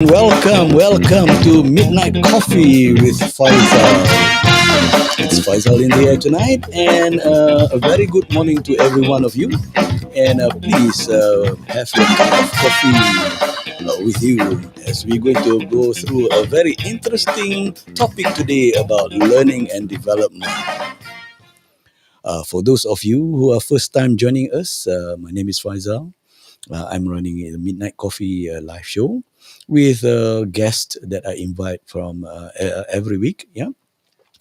Welcome to Midnight Coffee with Faisal. It's Faisal in the air tonight, and a very good morning to every one of you. And please have your cup of coffee with you as we're going to go through a very interesting topic today about learning and development. For those of you who are first time joining us, my name is Faisal. I'm running a Midnight Coffee live show with a guest that I invite from every week. Yeah.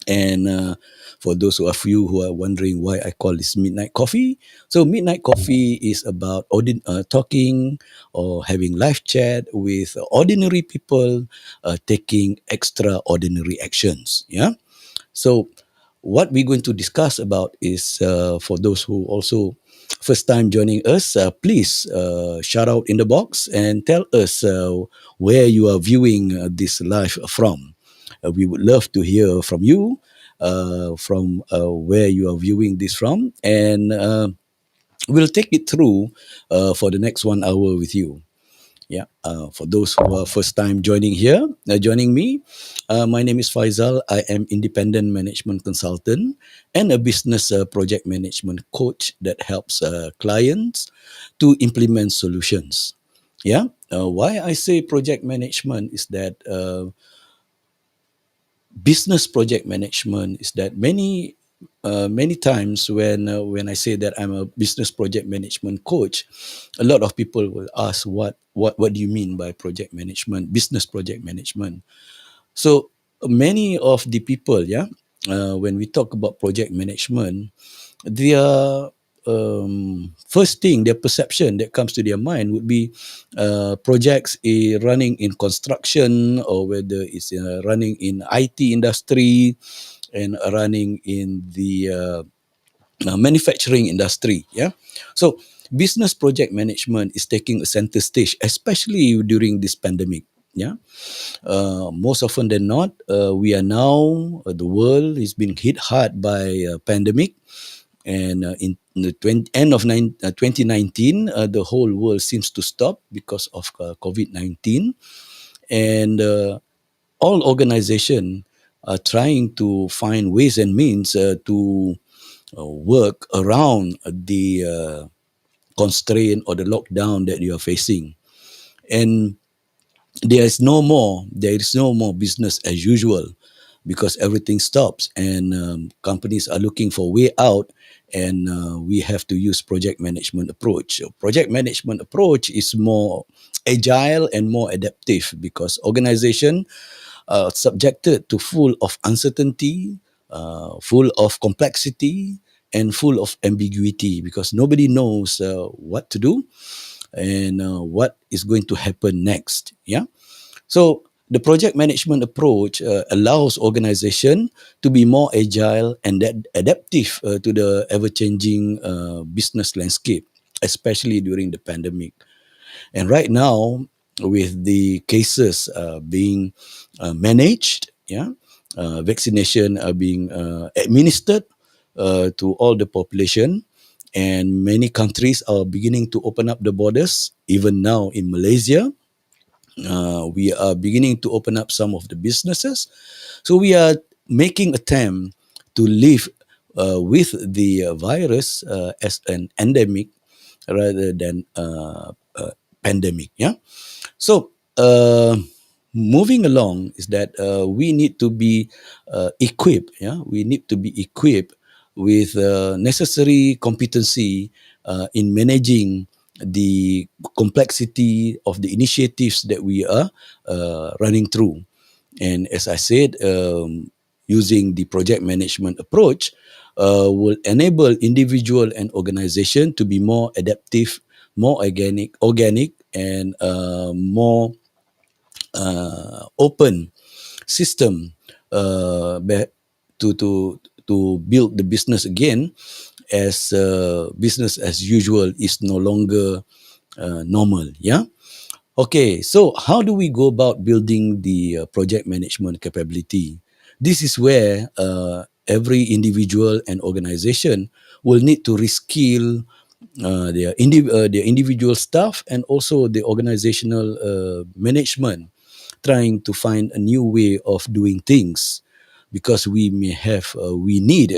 And for those of you who are wondering why I call this Midnight Coffee, so Midnight Coffee is about talking or having live chat with ordinary people taking extraordinary actions. Yeah. So what we're going to discuss about is for those who also first time joining us, please shout out in the box and tell us where you are viewing this live from. We would love to hear from you, from where you are viewing this from, and we'll take it through for the next 1 hour with you. Yeah, for those who are first time joining here, joining me, my name is Faisal. I am independent management consultant and a business project management coach that helps clients to implement solutions. Yeah, why I say project management is that business project management is that many times when I say that I'm a business project management coach, a lot of people will ask what do you mean by project management, business project management. So many of the people, yeah, when we talk about project management, their first thing, their perception that comes to their mind would be projects running in construction, or whether it's running in IT industry and running in the manufacturing industry. Yeah. So business project management is taking a center stage, especially during this pandemic. Yeah. Most often than not, we are now, the world is being hit hard by pandemic. And in the end of 2019, the whole world seems to stop because of COVID-19. And all organizations are trying to find ways and means to work around the constraint or the lockdown that you are facing. And there is no more business as usual because everything stops, and companies are looking for way out, and we have to use project management approach. So project management approach is more agile and more adaptive because organization are subjected to full of uncertainty, full of complexity, and full of ambiguity because nobody knows what to do and what is going to happen next. Yeah. So the project management approach allows organization to be more agile and adaptive to the ever-changing business landscape, especially during the pandemic. And right now, with the cases being managed, yeah, vaccination are being administered to all the population, and many countries are beginning to open up the borders. Even now in Malaysia, we are beginning to open up some of the businesses. So we are making attempt to live with the virus as an endemic rather than pandemic. Yeah. So moving along is that we need to be equipped. Yeah, we need to be equipped with necessary competency in managing the complexity of the initiatives that we are running through. And as I said, using the project management approach will enable individual and organization to be more adaptive, more organic, and more open system to build the business again, as business as usual is no longer normal. Yeah. Okay, so how do we go about building the project management capability? This is where every individual and organization will need to reskill their individual staff and also the organizational management trying to find a new way of doing things, because we need,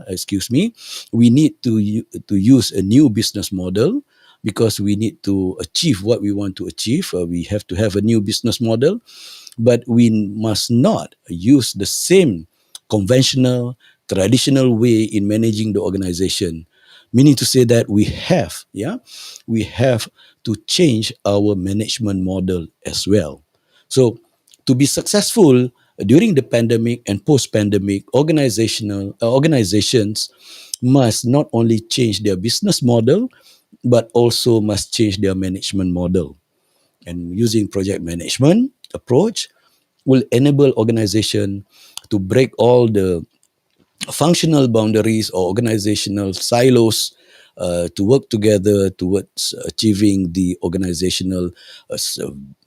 excuse me, we need to use a new business model, because we need to achieve what we want to achieve. We have to have a new business model, but we must not use the same conventional, traditional way in managing the organization. Meaning to say that we have to change our management model as well. So, to be successful during the pandemic and post-pandemic, organizations must not only change their business model, but also must change their management model. And using project management approach will enable organization to break all the functional boundaries or organizational silos, to work together towards achieving the organizational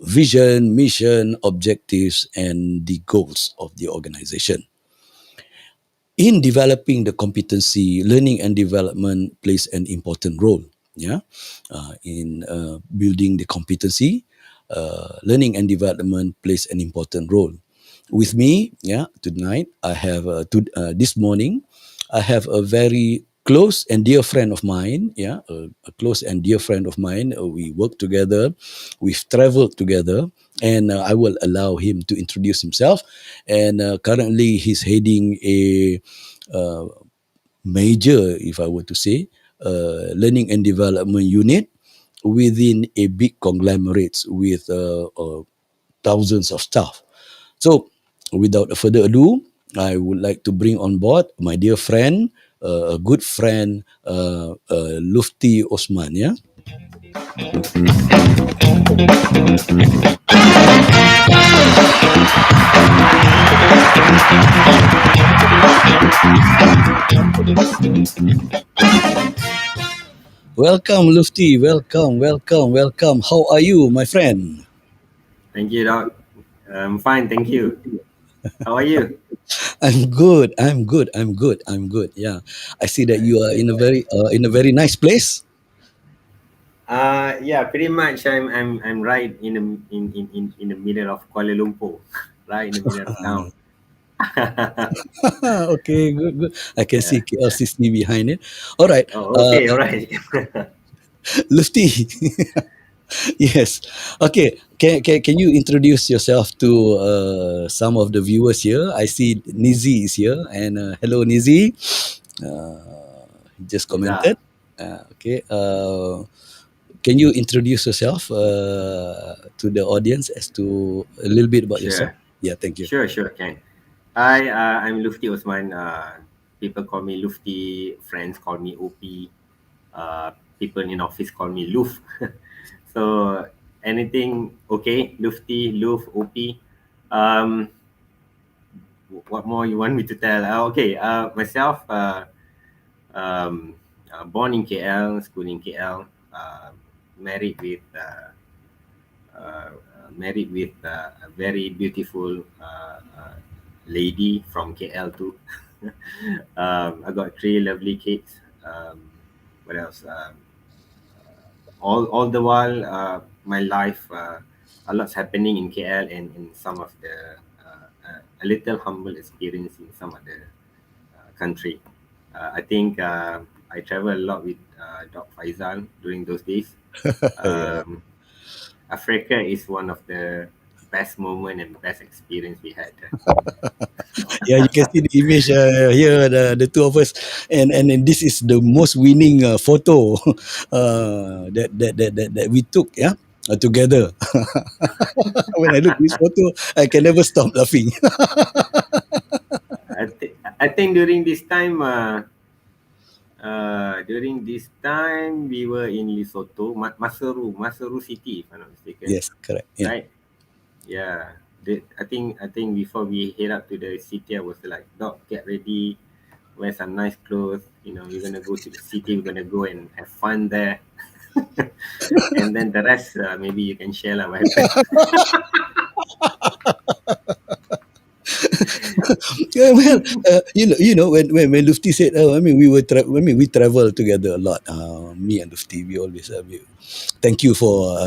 vision, mission, objectives, and the goals of the organization. In developing the competency, learning and development plays an important role. In building the competency, learning and development plays an important role. With me, tonight I have this morning, I have a very close and dear friend of mine. A close and dear friend of mine. We work together, we've traveled together, and I will allow him to introduce himself. And currently, he's heading a uh, major, if I were to say, learning and development unit within a big conglomerate with thousands of staff. So, without further ado, I would like to bring on board my dear friend, a good friend, Lufti Osman. Yeah. Welcome, Lufti. Welcome, welcome, welcome. How are you, my friend? Thank you, Doc. I'm fine, thank you. How are you? I'm good. I'm good. I'm good. I'm good. Yeah, I see that you are in a very nice place. Yeah, pretty much. I'm right in the middle of Kuala Lumpur, right in the middle of town. Okay, good, good. I can Yeah. see KLCC behind it. All right, Oh, okay, all right. Lufti. Yes. Okay. Can you introduce yourself to some of the viewers here? I see Nizi is here, and hello Nizi. He just commented. Nizar. Okay. Can you introduce yourself to the audience as to a little bit about yourself? Sure, Yeah. Thank you. sure, can. Hi, I'm Lufti Osman. People call me Lufti. Friends call me OP. People in office call me Luf. So anything okay? Lufti, Luf, OP. Um, what more you want me to tell? Okay, myself, born in KL, school in KL, married with a very beautiful lady from KL too. I got three lovely kids. What else? All the while, my life, a lot's happening in KL and in some of the a little humble experience in some of the country. I think I travel a lot with Doc Faisal during those days. Yeah. Um, Africa is one of the best moment and best experience we had. Yeah, you can see the image here, the two of us, and this is the most winning photo that we took. Yeah. Together. When I look at this photo, I can never stop laughing. I think during this time we were in Lesotho, Maseru City, if I'm not mistaken, Yes, correct. Yeah. right? Yeah. I think before we head up to the city, I was like, Doc, get ready, wear some nice clothes. We're gonna go to the city. We're gonna go and have fun there. And then the rest, maybe you can share like what happened. Yeah, well, when Lufti said, "Oh, I mean, we travel together a lot." Me and Lufti, we always thank you for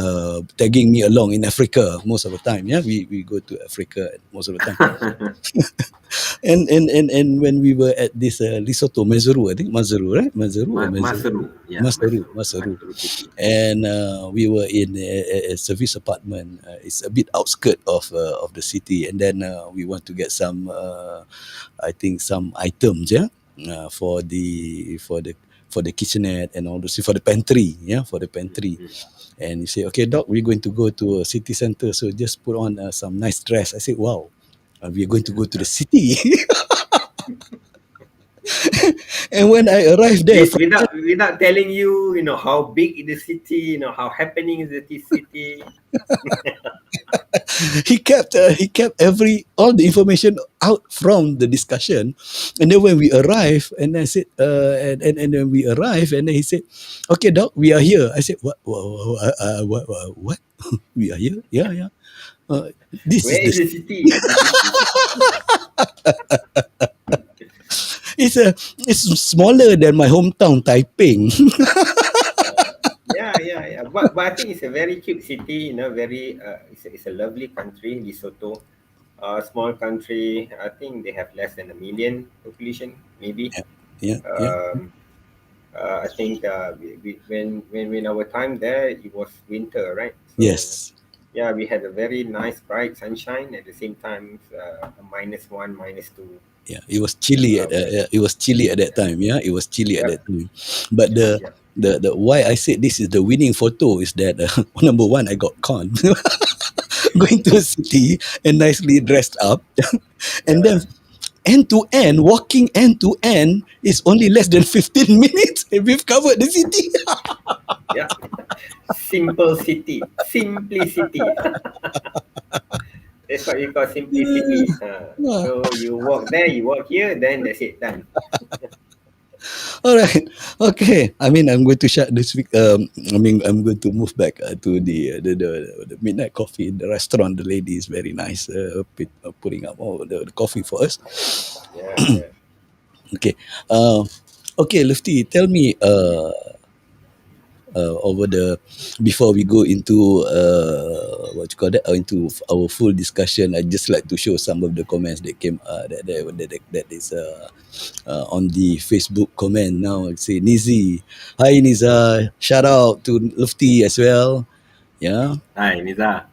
tagging me along in Africa most of the time. Yeah, we go to Africa most of the time. And when we were at this Lesotho, Maseru, I think Maseru, right? Maseru or Maseru? Maseru, yeah, Maseru, Maseru. Maseru City. And we were in a service apartment. It's a bit outskirt of the city, and then we want to get some, I think, some items, yeah, for the kitchenette and all those, for the pantry, yeah, for the pantry. Mm. And you say, okay, doc, we're going to go to a city center, so just put on some nice dress. I said, wow, we're going to go to the city. And when I arrived there, Without telling you, how big is the city, how happening is the city. he kept all the information out from the discussion. And then when we arrived, and I said, and then we arrived, and then he said, okay, doc, we are here. I said, what? We are here? Yeah, yeah. uh, this is Where the is the city? This is the city. it's smaller than my hometown, Taiping. Yeah. But I think it's a very cute city. Very it's a lovely country, Lesotho. Small country. I think they have less than a million population, maybe. Yeah, yeah. Um, I think when our time there, it was winter, right? So Yes. yeah, we had a very nice bright sunshine at the same time, a -1, -2 Yeah, it was chilly at that time. Yeah, it was chilly at Yep, that time. But yep, the yep. the why I said this is the winning photo is that number one, I got caught going to a city and nicely dressed up, and then Yeah, end to end, walking end to end is only less than 15 minutes, and we've covered the city. yeah. Simple city, simplicity. That's what we call simplicity. Yeah. So you walk there, you walk here, then that's it, done. All right. Okay. I mean, I'm going to shut this week. I'm going to move back to the midnight coffee in the restaurant. The lady is very nice, putting up all the coffee for us. Yeah. Okay. Uh, okay, Lufty, tell me over the before we go into what you call that, into our full discussion. I just like to show some of the comments that came that is on the Facebook comment now. I say Nizi, hi Niza, shout out to Lufty as well. Yeah. Hi, Niza.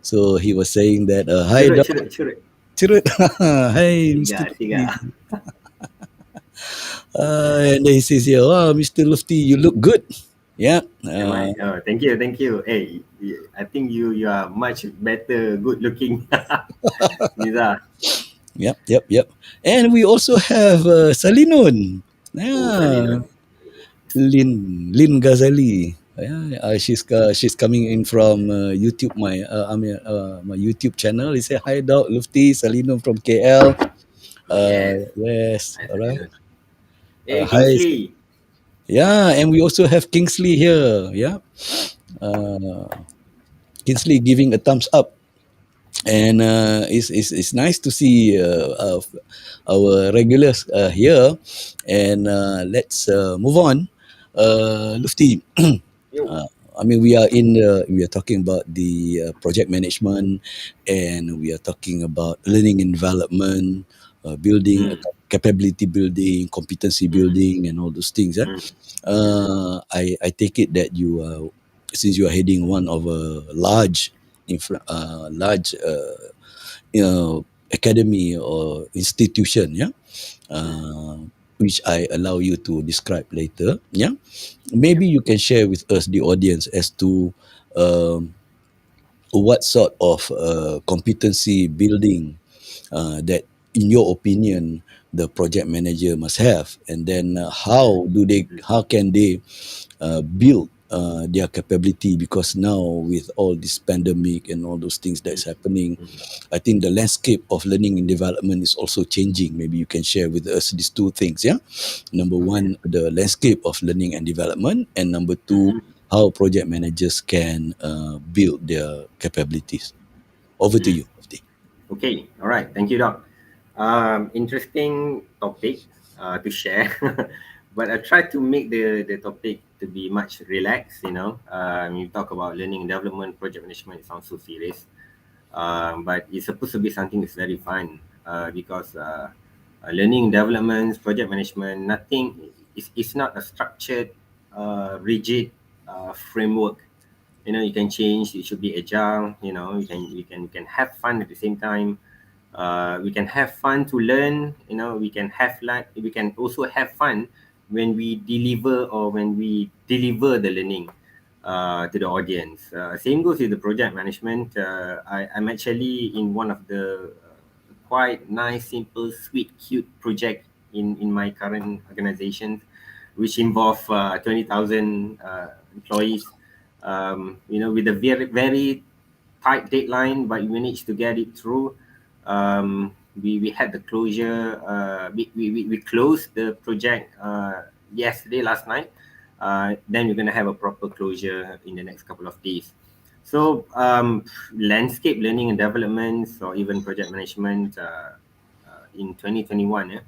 So he was saying that hi Churut, doc, churut, churut. Chirut. Hi Mr. Siga, siga. Lufty. And then he says here, oh Mr. Lufty, you look good. Yeah. Am I? Oh, thank you, thank you. Hey, I think you are much better, good looking, Niza. Yep. And we also have Salinun. Oh, Yeah, Salinun. Lin Ghazali. Yeah, she's coming in from YouTube. My YouTube channel. He said hi, Doc Lufti Salinun from KL. Oh, yes. Yes, Hi, all right. Salinun. Hey, Hi. Kingsley. Yeah, and we also have Kingsley here. Yeah, uh, Kingsley giving a thumbs up. And it's nice to see our regulars here. And let's move on. Lufti, Yo. uh, I mean, we are talking about the project management, and we are talking about learning and development, building, Mm, capability building, competency mm, building, and all those things. Yeah? mm. Yeah. I take it that since you are heading one of a large academy or institution, yeah, Mm, uh, which I allow you to describe later. Yeah, yep. maybe you can share with us, the audience, as to um, what sort of competency building that, in your opinion, the project manager must have, and then Mm, how can they build their capability, because now with all this pandemic and all those things that's mm, happening, mm, I think the landscape of learning and development is also changing. Maybe you can share with us these two things. Yeah, number okay. one, the landscape of learning and development, and number two, Mm-hmm. how project managers can build their capabilities. Over to Mm. you, Mufti. Okay. All right. Thank you, Doc. Interesting topic to share. but I try to make the topic to be much relaxed. You talk about learning and development, project management. It sounds so serious, but it's supposed to be something that's very fun, because learning development, project management, nothing. It's not a structured, rigid framework. You can change. It should be agile. You can have fun at the same time. We can have fun to learn. We can also have fun when we deliver, or when we deliver the learning to the audience. Same goes with the project management. I'm actually in one of the quite nice, simple, sweet, cute project in my current organization, which involve 20,000 employees. With a very very tight deadline, but we managed to get it through. We had the closure. We closed the project yesterday, last night. Then we're going to have a proper closure in the next couple of days. So, landscape learning and developments, or even project management, in 2021, yeah,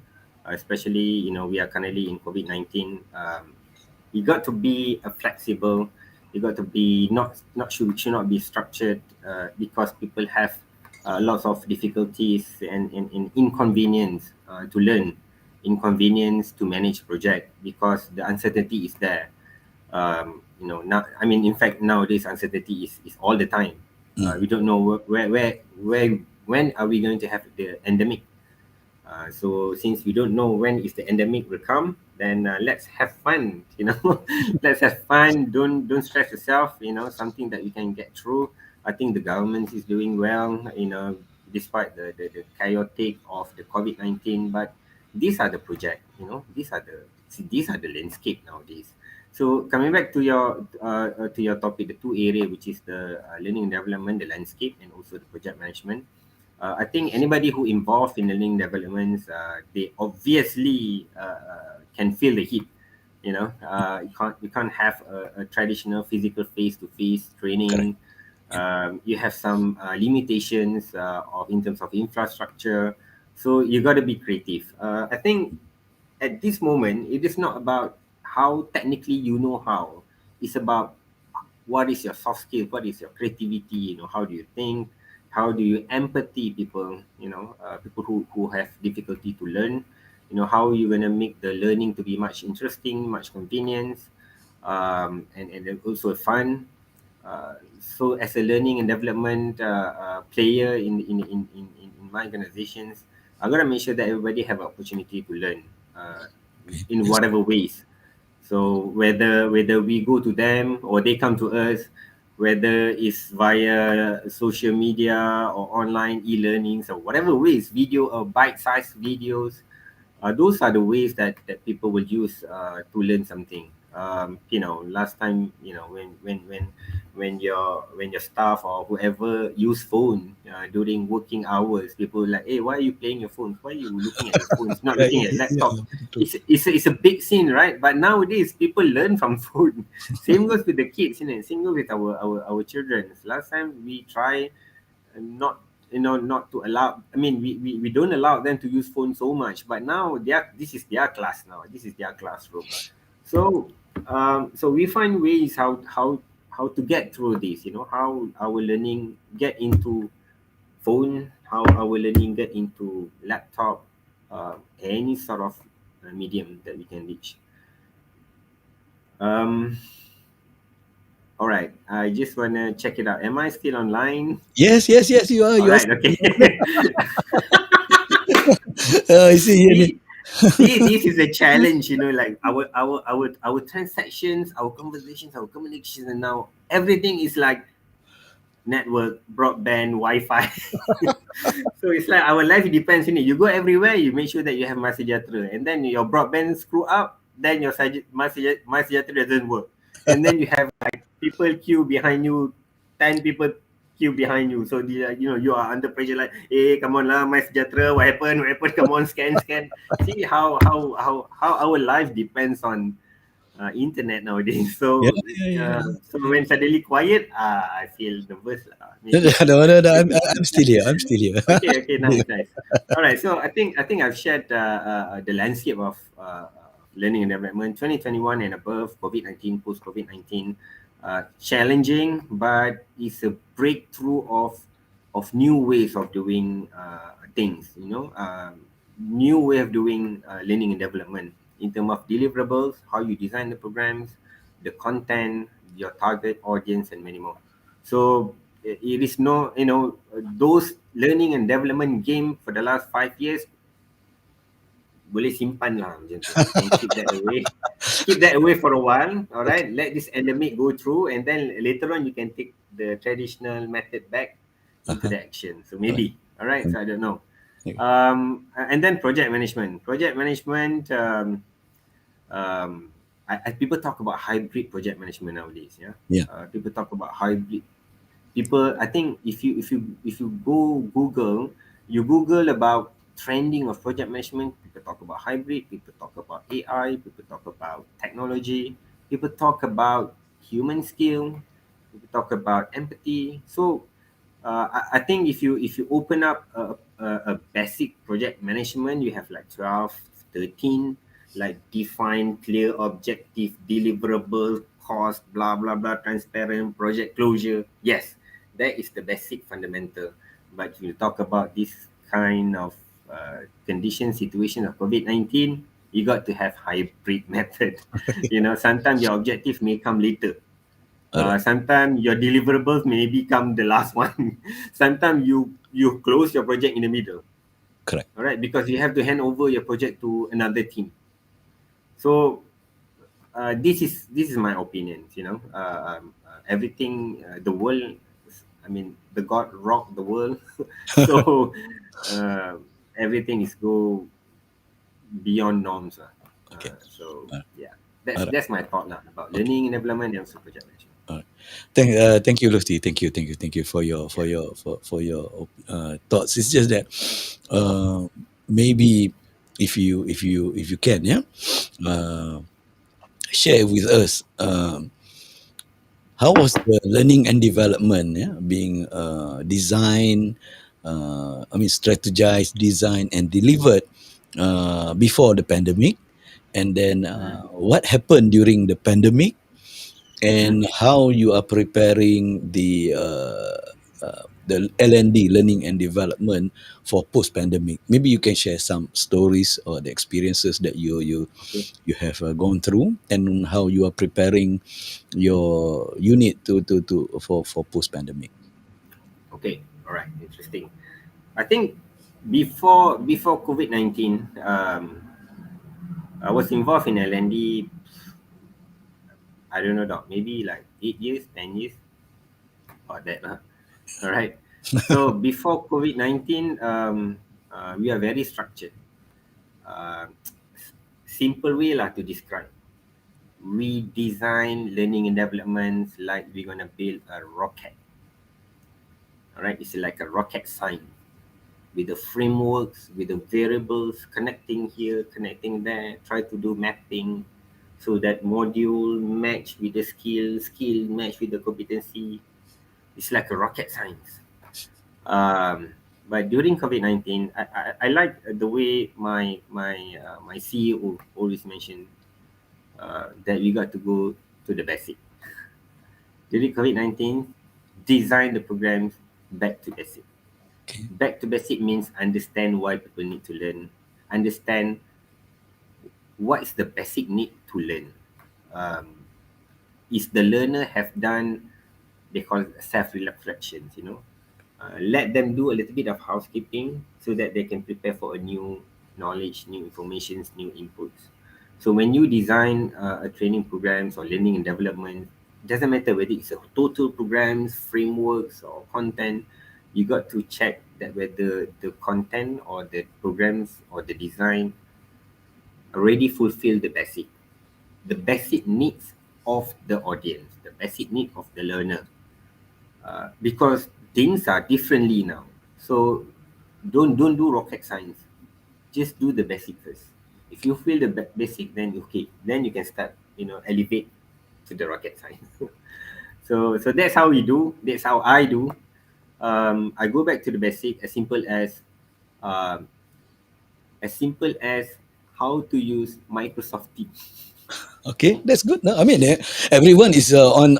especially, we are currently in COVID-19. You got to be flexible. You got to be should not be structured, because people have lots of difficulties and inconvenience to learn, inconvenience to manage project, because the uncertainty is there. Now, I mean, in fact, nowadays uncertainty is all the time. Mm. We don't know when are we going to have the endemic. So since we don't know when is the endemic will come, then let's have fun. Let's have fun. Don't stress yourself. Something that we can get through. I think the government is doing well. Despite the chaotic of the COVID-19, but these are the project. These are the landscape nowadays. So coming back to your topic, the two area, which is the learning and development, the landscape, and also the project management. I think anybody who involved in learning developments, they obviously can feel the heat. You can't have a traditional physical face-to-face Correct. training. Yeah. You have some limitations in terms of infrastructure, so you got to be creative. I think at this moment, it is not about how technically you know how. It's about what is your soft skill, what is your creativity, how do you think, how do you empathy people, people who have difficulty to learn, how you're going to make the learning to be much interesting, much convenience, and then also fun. So as a learning and development player in my organizations, I'm going to make sure that everybody have an opportunity to learn, Okay. in Yes. whatever ways. So whether we go to them or they come to us, whether it's via social media or online e-learnings or whatever ways, video or bite-sized videos, those are the ways that people will use to learn something. Last time, when your staff or whoever use phone during working hours, people were like, hey, why are you playing your phones? Why are you looking at your phones, not Yeah, looking yeah, at yeah. laptop? Very true. It's a big scene, right? But nowadays people learn from phone. Same goes with the kids, same goes with our children. Last time we try not not to allow, I mean, we don't allow them to use phone so much, but now this is their class, now this is their classroom. So so we find ways how to get through this, how our learning get into phone, how our learning get into laptop, any sort of medium that we can reach. um all right, I just want to check it out. Am I still online? Yes, yes, yes. You are. All You are. right, okay. I see. Yeah. see see this is a challenge, like our transactions, our conversations, our communications, and now everything is like network, broadband, wi-fi. So it's like our life depends on it. You go everywhere, you make sure that you have Masajatra, and then your broadband screw up, then your Masajatra doesn't work, and then you have like people queue behind you, 10 people queue behind you. So you are under pressure, like, hey, come on lah, Masajatra, what happened? What happened? Come on, scan. See how our life depends on internet nowadays. Yeah, So yeah, yeah, so when suddenly quiet, I feel nervous lah. yeah. Maybe No, no, no. I'm, maybe I'm still here. I'm still here. Okay, nice. All right, so I think I've shared the landscape of learning and development, 2021 and above, COVID-19, post-COVID-19, challenging, but it's a breakthrough of new ways of doing things, new way of doing learning and development in terms of deliverables, how you design the programs, the content, your target audience, and many more. So it is no, those learning and development game for the last 5 years, boleh simpan lah macam tu. You can keep that away. Keep that away for a while, all Okay. right? Let this endemic go through, and then later on you can take the traditional method back into Uh-huh. the action. So All right. maybe, all right? So I don't know. Okay. And then project management. Project management, um, people talk about hybrid project management nowadays. Yeah, Yeah. people talk about hybrid. People, I think if you go Google, you Google about trending of project management. People talk about hybrid. People talk about AI. People talk about technology. People talk about human skill. People talk about empathy. So I think if you open up a basic project management, you have like 12, 13, like define clear objective, deliverable, cost, blah blah blah, transparent, project closure. Yes, that is the basic fundamental. But you talk about this kind of condition situation of COVID-19, you got to have hybrid method. Sometimes your objective may come later. All right. Sometimes your deliverables may become the last one. Sometimes you close your project in the middle, Correct. all right, because you have to hand over your project to another team. So this is my opinion. Everything, the world. I mean, the God rocked the world, so uh, everything is go beyond norms. Okay. So All yeah, that's right. that's my thought lah about Okay. learning and development and also project management. All right. Thank you, Lufti. Thank you for your Yeah. thoughts. It's just that maybe if you can, yeah, uh, share with us how was the learning and development, yeah, being designed, strategized, designed, and delivered before the pandemic, and then Mm. what happened during the pandemic, Mm-hmm. and how you are preparing the L&D, learning and development, for post pandemic. Maybe you can share some stories or the experiences that Okay. you have gone through, and how you are preparing your unit to for post pandemic. Okay. All right. Interesting. I think before COVID-19, I was involved in L&D. I don't know, doc. Maybe like 8 years, 10 years, or that. All right. So before COVID-19, we are very structured. Uh, Simple way lah to describe. We design learning and development like we're gonna build a rocket. All right. It's like a rocket science with the frameworks, with the variables, connecting here, connecting there, try to do mapping so that module match with the skill, skill match with the competency. It's like a rocket science. But during COVID-19, I like the way my CEO always mentioned that we got to go to the basic. During COVID-19, design the programs back to basic. Okay. Back to basic means understand why people need to learn, understand what is the basic need to learn. um, is the learner have done, they call it self-reflections, let them do a little bit of housekeeping so that they can prepare for a new knowledge, new informations, new inputs. So when you design a training programs or learning and development, doesn't matter whether it's a total programs, frameworks, or content, you got to check that whether the content or the programs or the design already fulfill the basic needs of the audience, the basic need of the learner. Because things are differently now. So don't do rocket science. Just do the basic first. If you feel the basic, then okay, then you can start, elevate to the rocket science. So that's how we do. That's how I do. I go back to the basic, um, as simple as how to use Microsoft Teams. Okay, that's good. No, I mean, everyone is on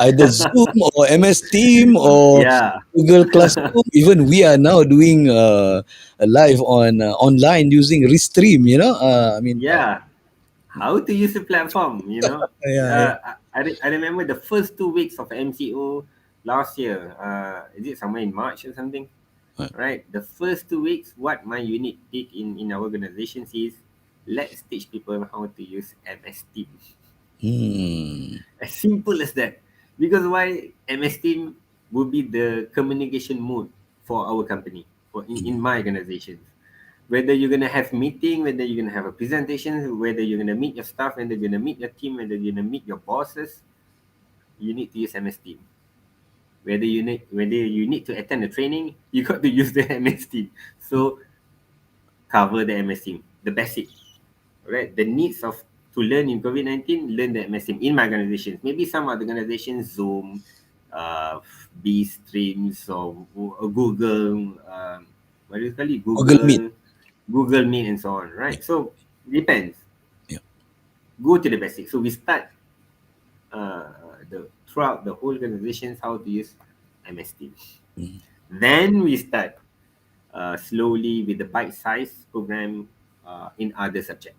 either Zoom or MS Team or Yeah, Google Classroom. Even we are now doing a live on online using Restream. yeah. How to use the platform, Yeah, yeah. I remember the first 2 weeks of MCO last year. Is it somewhere in March or something? Right. The first 2 weeks, what my unit did in our organizations is, let's teach people how to use MS Teams. Hmm. As simple as that. Because why MS Team will be the communication mode for our company, for in my organizations. Whether you're gonna have meeting, whether you're gonna have a presentation, whether you're gonna meet your staff, whether you're gonna meet your team, whether you're gonna meet your bosses, you need to use MS Team. Whether you need to attend the training, you got to use the MS Team. So cover the MS Team, the basic, right? The needs of to learn in COVID-19, learn the MS Team in my organizations. Maybe some other organizations, Zoom, B streams or Google, what do you call it? Google Meet. Google Meet and so on, Yeah, right? So depends. yeah. Go to the basics. So we start the throughout the whole organizations how to use MS Teams. Mm, Then we start slowly with the bite-sized program in other subjects.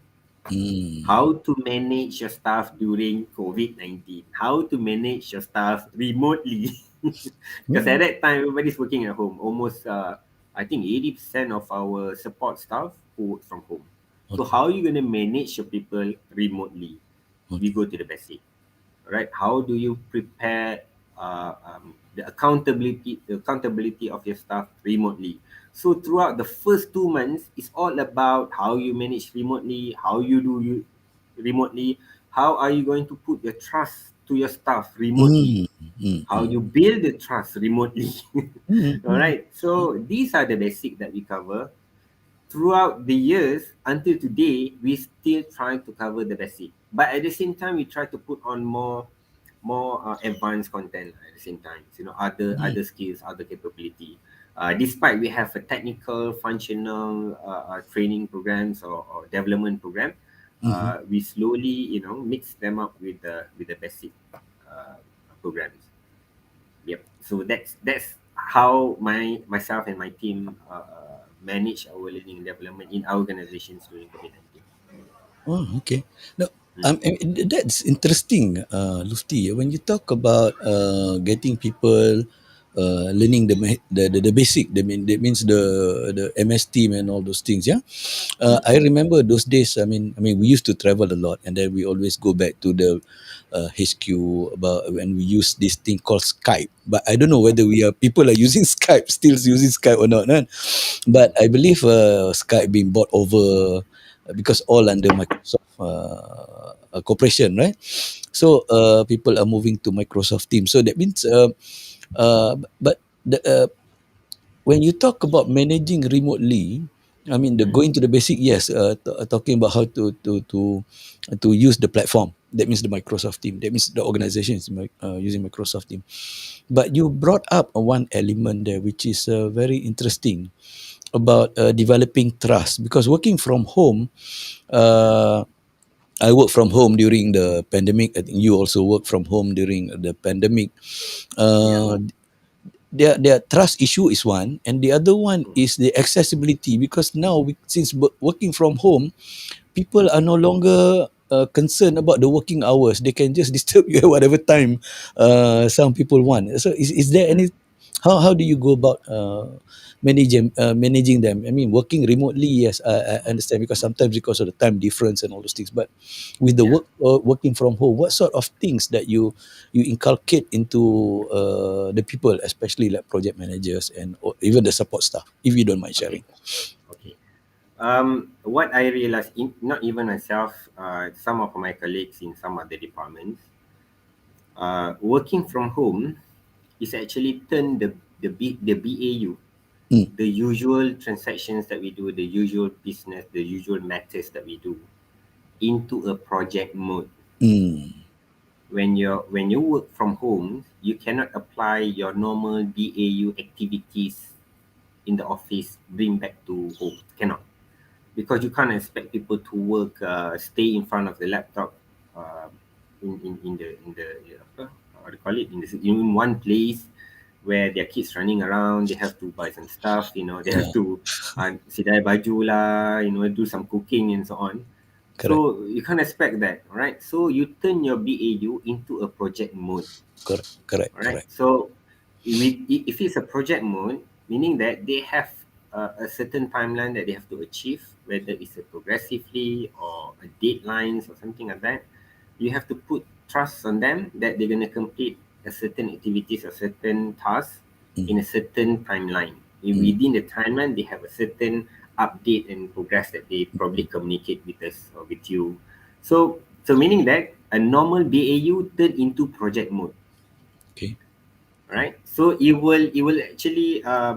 mm, How to manage your staff during COVID-19, how to manage your staff remotely. Because at mm. that time, everybody's working at home. Almost, I think 80% of our support staff who work from home. So Okay, how are you going to manage your people remotely? We okay. go to the basic, right? How do you prepare the accountability of your staff remotely? So throughout the first 2 months, it's all about how you manage remotely, how you remotely, how are you going to put your trust to your staff remotely, Mm, mm, how mm, you build the trust remotely. mm, All mm, right. So these are the basic that we cover throughout the years until today. We still try to cover the basic, but at the same time we try to put on more advanced content at the same time, mm, other skills, other capability. Despite we have a technical functional training programs or development program, mhm. we slowly mix them up with the basic uh, programs. Yep. So that's how myself and my team manage our learning and development in our organizations during COVID-19. Oh, okay. No, Mm. that's interesting, Lufti. When you talk about getting people learning the basic, that means the MS team and all those things. Yeah, Mm. I remember those days. I mean, we used to travel a lot, and then we always go back to the HQ about when we use this thing called Skype. But I don't know whether we are people are using Skype, still using Skype or not. Kan? But I believe Skype being bought over because all under Microsoft corporation, right? So people are moving to Microsoft Teams. So that means, but when you talk about managing remotely, I mean, the Mm. going to the basic, yes, talking about how to use the platform. That means the Microsoft team. That means the organization is using Microsoft team. But you brought up one element there, which is very interesting about developing trust. Because working from home, uh, I work from home during the pandemic. I think you also work from home during the pandemic. Yeah. Uh, their trust issue is one, and the other one Mm. is the accessibility. Because now since working from home, people are no longer concerned about the working hours. They can just disturb you at whatever time some people want. So is there Mm. any, how do you go about managing them? I mean, working remotely, yes, I understand, because sometimes because of the time difference and all those things. But with the Yeah. working from home, what sort of things that you inculcate into the people, especially like project managers and or even the support staff, if you don't mind Okay. sharing? Okay. What I realized, not even myself, some of my colleagues in some other departments, working from home is actually turn the BAU, Mm, the usual transactions that we do, the usual business, the usual matters that we do, into a project mode. mm, When you work from home, you cannot apply your normal BAU activities in the office bring back to home. Cannot. because you can't expect people to work, stay in front of the laptop, uh, in the what do you call it, in one place where their kids running around. They have to buy some stuff, they have Yeah. to sidai baju lah, do some cooking and so on. Correct. So you can't expect that, right? So you turn your BAU into a project mode. Correct. Correct. All right. Correct. So if it's a project mode, meaning that they have a certain timeline that they have to achieve, whether it's a progressively or a deadlines or something like that, you have to put trust on them that they're going to complete a certain activities or certain tasks Mm, in a certain timeline. mm, Within the timeline, they have a certain update and progress that they probably communicate with us or with you. So meaning that a normal BAU turn into project mode, okay. right? So it will actually uh,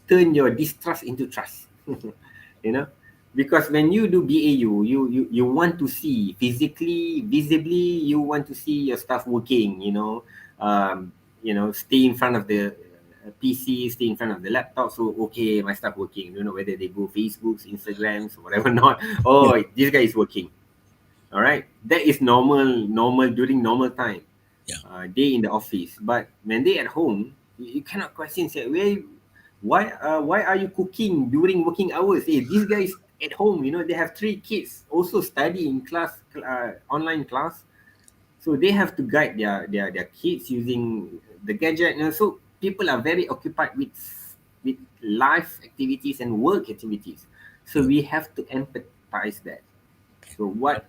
turn your distrust into trust. you know because when you do BAU, you want to see physically, visibly, you want to see your stuff working, stay in front of the PC, stay in front of the laptop. So okay, my stuff working. Whether they go Facebooks, Instagrams, or whatever. Not, Yeah. oh, this guy is working. All right, that is normal during normal time, Yeah. day in the office. But when they at home, you cannot question, say, why are you cooking during working hours? Hey, these guys at home, they have 3 kids also study in class, online class. So they have to guide their kids using the gadget. So people are very occupied with life activities and work activities. So Yeah. we have to empathize that. So what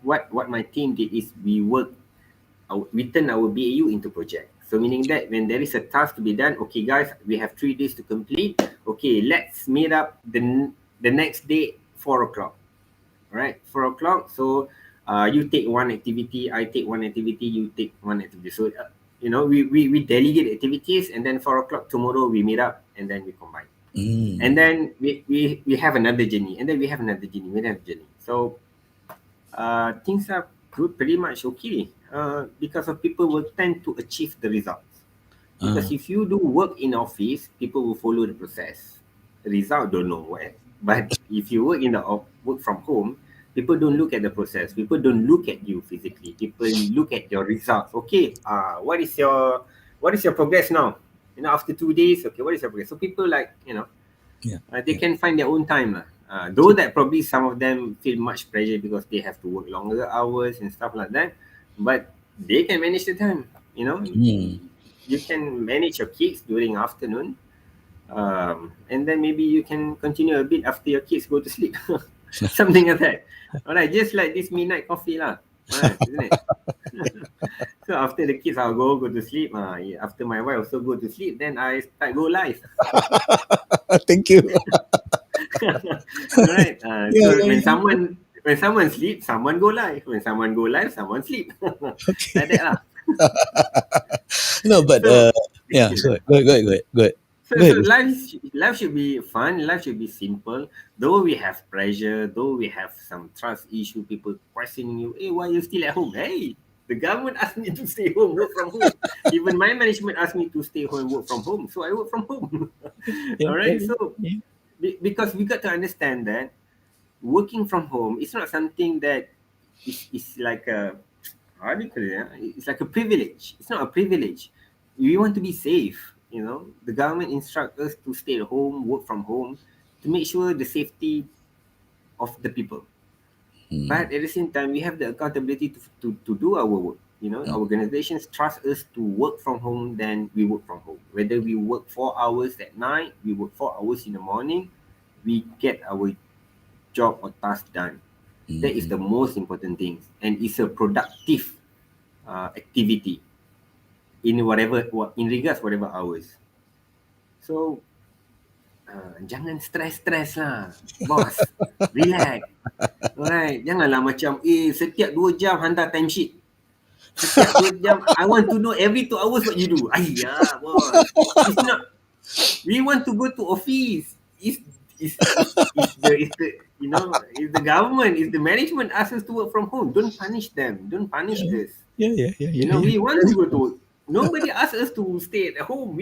my team did is we turn our BAU into project. So meaning that when there is a task to be done, okay guys, we have 3 days to complete. Okay, let's meet up the next day 4 o'clock. All right, 4 o'clock. So you take one activity, I take one activity, you take one activity. So we delegate activities, and then 4 o'clock tomorrow we meet up and then we combine. And Mm, then we have another journey, and then we have another journey, we have journey. So things are pretty much okay, because of people will tend to achieve the results. Because uh, if you do work in office, people will follow the process. The result don't know where. But if you work work from home, people don't look at the process. People don't look at you physically. People look at your results. Okay, what is your progress now? After 2 days, okay, what is your progress? So people like, yeah. they Yeah. can find their own time lah. Though that probably some of them feel much pressure because they have to work longer hours and stuff like that, but they can manage the time. Mm. You can manage your kids during afternoon, and then maybe you can continue a bit after your kids go to sleep, something like that. All right, just like this midnight coffee lah, right? Isn't it? So after the kids, I'll go to sleep. After my wife also go to sleep, then I start go live. Thank you. Right. Yeah, So yeah, when yeah. someone sleep, someone go live. When someone go live, someone sleep. Like that Okay. lah. No, but So yeah. Good. Good. Good. Good. Good. so Good. so life should be fun. Life should be simple. Though we have pressure, though we have some trust issue, people questioning you. Hey, why are you still at home? Hey, the government asked me to stay home, work from home. Even my management asked me to stay home, work from home. So I work from home. Yeah. All Yeah. right. So Yeah. because we got to understand that working from home is not something that is like a, how do you call it? It's like a privilege. It's not a privilege. We want to be safe. The government instruct us to stay at home, work from home, to make sure the safety of the people. Mm, But at the same time, we have the accountability to do our work. mm, Our organizations trust us to work from home, then we work from home. Whether we work 4 hours at night, we work 4 hours in the morning, we get our job or task done. That is mm, the most important thing, and it's a productive activity in regards whatever hours. So jangan stress lah, bos. Relax. Alright, janganlah macam setiap 2 jam hantar timesheet. Setiap 2 jam I want to know every 2 hours what you do. Ayah, bos. It's not, we want to go to office. Is the government, is the management asks us to work from home. Don't punish them. Don't punish yeah. us. Yeah. Yeah. Yeah. Yeah. Yeah. We want to go to work. Nobody asked us to stay at home.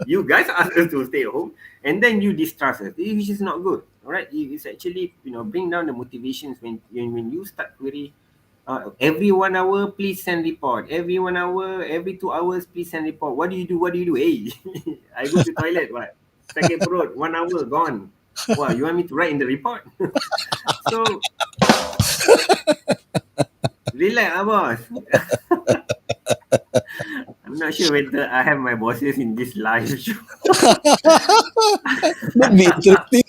You guys asked us to stay at home, and then you distrust us, which is not good. All right, it's actually bring down the motivations when you start query. Every 1 hour, please send report. Every 1 hour, every 2 hours, please send report. What do you do? What do you do? Hey, I go to toilet. What? Sakit perut. 1 hour gone. Wow, you want me to write in the report? So relax, boss. I'm not sure whether I have my bosses in this live show. That'd be interesting.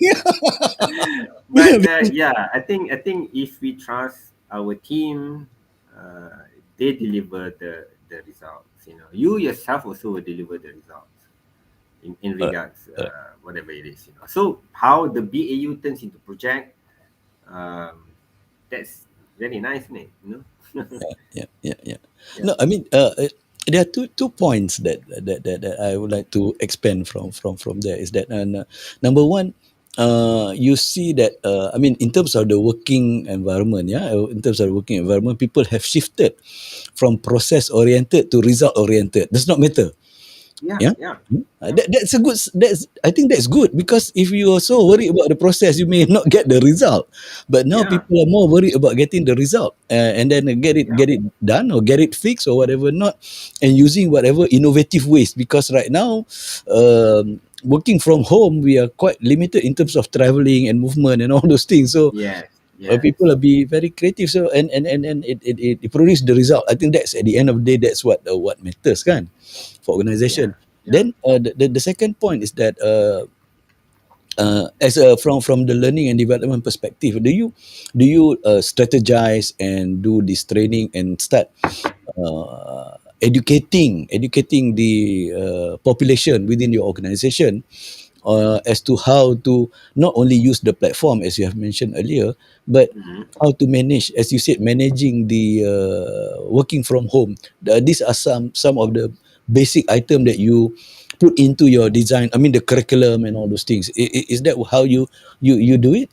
But yeah, I think if we trust our team, they deliver the results. You yourself also will deliver the results in Alright, regards alright. whatever it is. So how the BAU turns into project, um, that's very nice, isn't it? Yeah, yeah, yeah. Yeah. No, I mean, there are two points that I would like to expand from there. Is that number one, you see that I mean, in terms of the working environment, yeah, in terms of the working environment, people have shifted from process oriented to result oriented. Does not matter. Yeah, Yeah. yeah, yeah, That's a good. That's I think that's good because if you are so worried about the process, you may not get the result. But now yeah, people are more worried about getting the result and then yeah, get it done or get it fixed or whatever not, and using whatever innovative ways. Because right now, working from home, we are quite limited in terms of traveling and movement and all those things. So yes, people yes, are be very creative. So and it produce the result. I think that's at the end of the day, that's what matters, kan, for yeah, organization. yeah. Then the second point is that as a from the learning and development perspective, do you strategize and do this training and start educating the population within your organization as to how to not only use the platform as you have mentioned earlier, but Mhm. how to manage, as you said, managing the working from home. These are some of the basic item that you put into your design. I mean, the curriculum and all those things. Is that how you do it?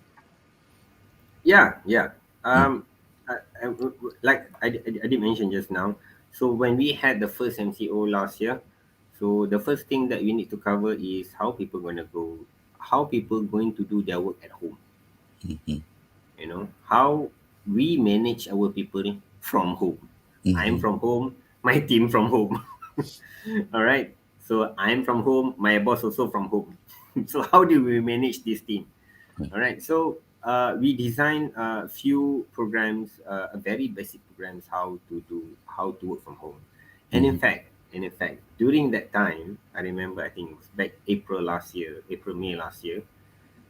Yeah, yeah. Mm. Like I did mention just now. So when we had the first MCO last year, so the first thing that we need to cover is how people going to do their work at home. Mhm. How we manage our people from home. I'm Mhm. from home, my team from home. All right. So I'm from home, my boss also from home. So how do we manage this team? All right. So we design a few programs, a very basic programs how to work from home. And in Mhm. fact, during that time, I remember I think it was back April May last year,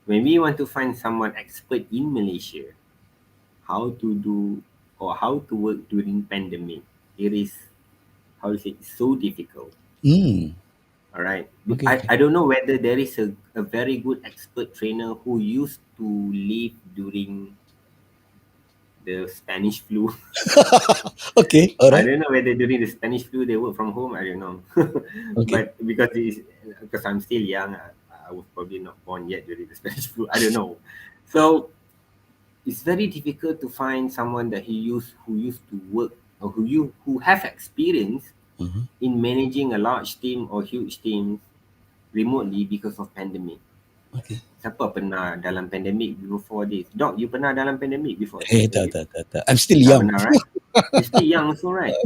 when we want to find someone expert in Malaysia how to do or how to work during pandemic, it is how to say it's so difficult. Mm. All right. Okay, I okay. don't know whether there is a very good expert trainer who used to live during the Spanish flu. Okay, all I right. don't know whether during the Spanish flu they work from home. I don't know, Okay. but because I'm still young, I was probably not born yet during the Spanish flu. I don't know, so it's very difficult to find someone that who used to work or who have experience Uh-huh. in managing a large team or huge teams remotely because of pandemic. Okay. Siapa pernah dalam pandemic before this? Doc, you pernah dalam pandemic before this? Tak, tak, tak, tak. I'm still Tak young. pernah, right? You're still young also, right?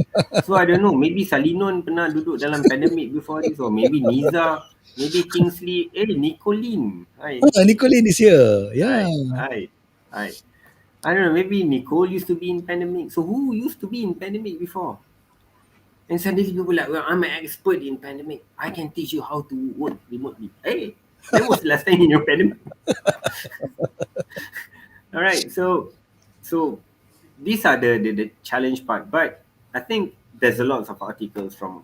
So I don't know, maybe Salinon pernah duduk dalam pandemic before this, or maybe Niza, maybe Kingsley, Nicolene. Hi, Ah, Nicolene is here. Yeah. hi, hi, hi. I don't know, maybe Nicole used to be in pandemic. So who used to be in pandemic before? And suddenly people like, well, I'm an expert in pandemic. I can teach you how to work remotely. Hey, when was the last time in your pandemic? All right, so these are the challenge part. But I think there's a lot of articles from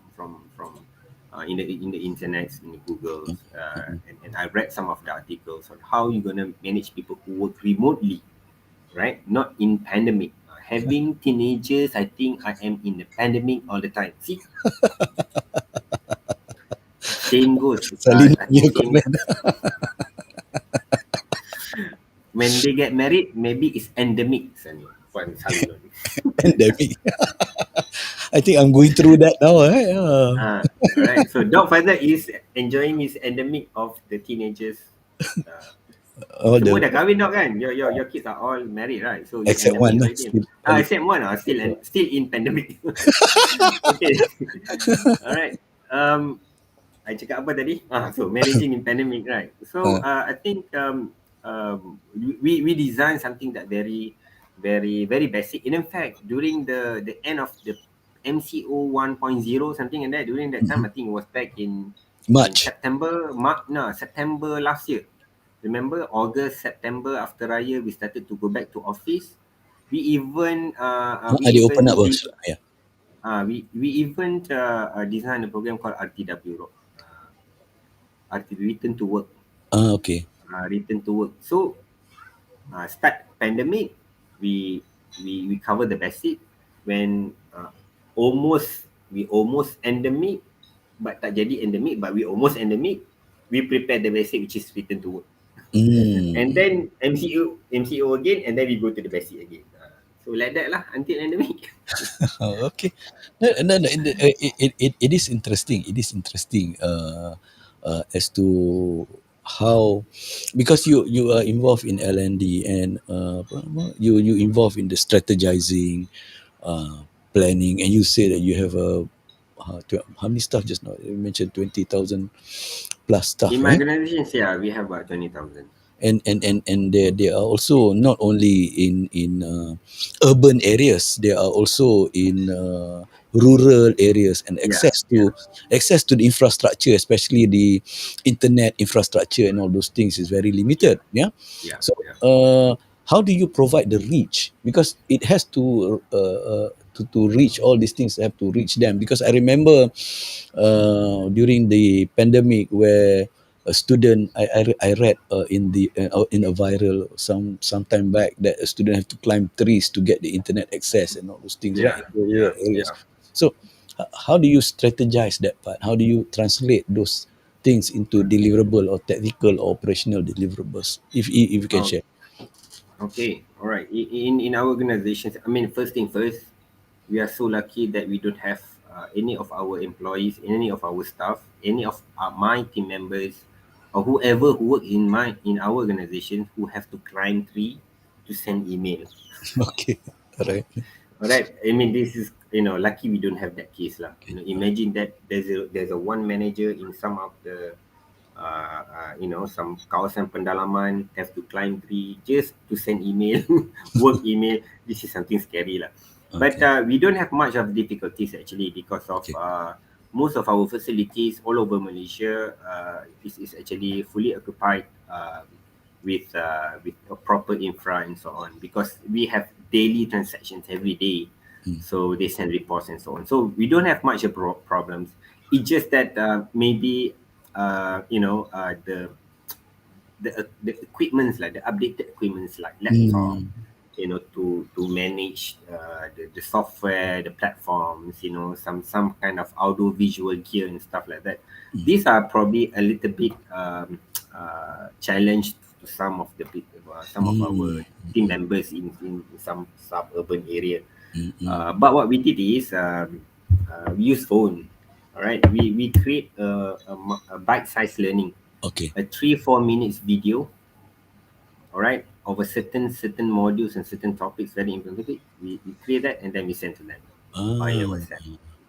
in the internet, in the Googles, and I read some of the articles on how you're gonna manage people who work remotely, right? Not in pandemic. Having teenagers, I think I am in the pandemic all the time. See, same goes. Salino I punya think same comment. when they get married, maybe it's endemic. Sani, Puan Salinon. Pandemic. I think I'm going through that now. Uh, all right. So Dog Faisal is enjoying his endemic of the teenagers. Uh, All Semua the dah kahwin dok kan? Your kids are all married, right? So you except one endemic lah, already. still Ah, except one still in pandemic. Okay. All right. I cakap apa tadi? So managing in pandemic, right? So uh, I think we design something that very basic. And in fact, during the end of the MCO 1.0 something like that, during that time, mhm. I think it was back in March. September, no, September last year. Remember August, September after Raya, we started to go back to office. We even we They open up even also. Yeah. we even designed a program called RTW, return to work, Okay. return to work. So start pandemic, we we cover the basic. When we almost endemic, but tak jadi endemic, but we almost endemic. We prepare the basic, which is return to work, and Mm. then MCO again, and then we go to the basic again. So like that lah until endemic. Okay. No, no, no, it is interesting. It is interesting as to how, because you are involved in L&D and you involved in the strategizing, planning, and you say that you have how many staff just now? You mentioned 20,000 plus In staff, my right? organization, yeah, we have about 20,000. And they are also not only in urban areas, they are also in rural areas, and Yeah, yeah, access to the infrastructure, especially the internet infrastructure and all those things, is very yeah, limited. Yeah. yeah, So yeah. how do you provide the reach, because it has to reach all these things, have to reach them, because I remember during the pandemic where a student, I read in a viral some time back, that a student have to climb trees to get the internet access and all those things, right, Yeah, in the rural yeah, areas. yeah. So how do you strategize that part? How do you translate those things into deliverable or technical or operational deliverables, if you can Oh, share? okay, all right. In our organizations, I mean, first thing first, we are so lucky that we don't have any of our employees, any of our staff, any of my team members, or whoever who work in our organization who have to climb tree to send email. Okay. All right. All right. I mean, this is, lucky we don't have that case lah. Okay. Imagine that there's a one manager in some of the some kawasan pendalaman have to climb tree just to send email, work email. This is something scary lah. But Okay. we don't have much of difficulties actually because of Okay. most of our facilities all over Malaysia is actually fully occupied with a proper infra and so on, because we have daily transactions every day. Mm. So they send reports and so on. So we don't have much of problems. It's just that maybe the equipments, like the updated equipments like laptop, Mm. to manage the software, the platforms, some kind of audio visual gear and stuff like that. These are probably a little bit challenged to some of our Mm. team members in some suburban area. Mm. Mm. But what we did is we use phone. All right, we create a bite-sized learning, Okay. a 3-4 minutes video, all right, of a certain modules and certain topics very important. We create that and then we send to them via Ah. WhatsApp.